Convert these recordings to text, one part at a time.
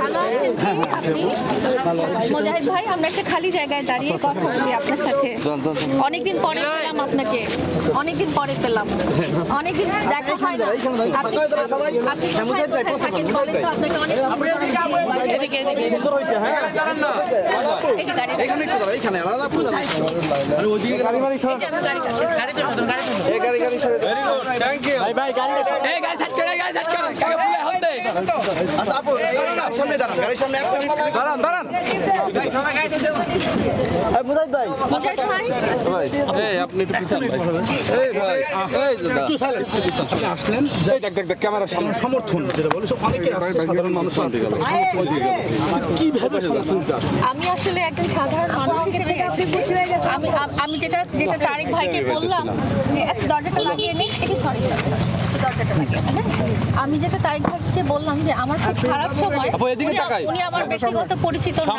ভালো আছেন কি আপনি? মুজাহিদ ভাই, আমরা একটা খালি জায়গায় দাঁড়িয়ে কথা বলি আপনার সাথে। অনেকদিন পরে পেলাম আপনাকে, অনেকদিন পরে পেলাম, অনেকদিন দেখা হয় না। আপনি কোথায় থাকেন বলেন তো? আপনাকে অনেক ক্যামেরার সামনে সমর্থন যেটা বলে অনেকে সাধারণ মানুষ। আমি আসলে একজন সাধারণ মানুষ হিসেবে এসেছি। আমি যেটা তারেক ভাইকে বললাম যে দরজাটা লাগিয়ে নেই, সরি দরজাটা লাগিয়ে নেই। আমি যেটা তারেক ভাইকে বললাম যে আমার খুব খারাপ সময়, উনি আমার ব্যক্তিগত পরিচিত না,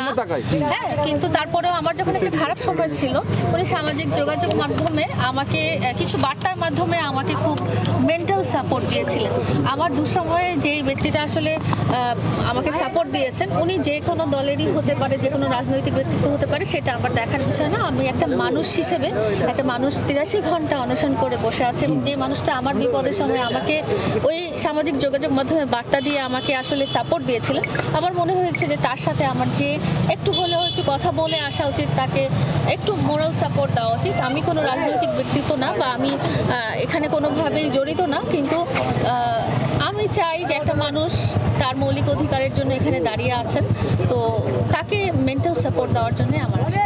হ্যাঁ, কিন্তু তারপরেও আমার যখন একটা খারাপ সময় ছিল, উনি সামাজিক যোগাযোগ মাধ্যমে আমাকে কিছু বার্তার মাধ্যমে আমাকে খুব মেন্টাল সাপোর্ট দিয়েছিলেন। আমার দুঃসময়ে যে ব্যক্তিটা আসলে আমাকে সাপোর্ট দিয়েছেন, উনি যে কোনো দলেরই হতে পারে, যে কোনো রাজনৈতিক ব্যক্তিত্ব হতে পারে, সেটা আমার দেখার বিষয় না। আমি একটা মানুষ হিসেবে, একটা মানুষ 83 ঘন্টা অনশন করে বসে আছে, এবং যে মানুষটা আমার বিপদের সময় আমাকে ওই সামাজিক যোগাযোগ মাধ্যমে বার্তা দিয়ে আমাকে আসলে সাপোর্ট দিয়েছিলেন, আমার মনে হয়েছে যে তার সাথে আমার যে একটু হলেও একটু কথা বলে আসা উচিত, তাকে একটু মোরাল সাপোর্ট দেওয়া উচিত। আমি কোনো রাজনৈতিক ব্যক্তিত্ব না, বা আমি এখানে কোনোভাবেই জড়িত না, কিন্তু আমি চাই যে একটা মানুষ তার মৌলিক অধিকারের জন্য এখানে দাঁড়িয়ে আছেন, তো তাকে মেন্টাল সাপোর্ট দেওয়ার জন্য আমার আশা।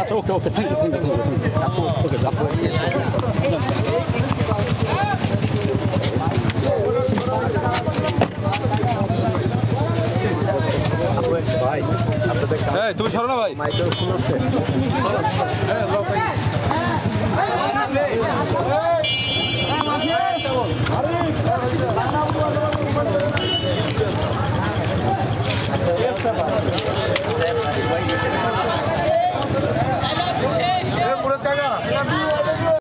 তুমি সরো না ভাই।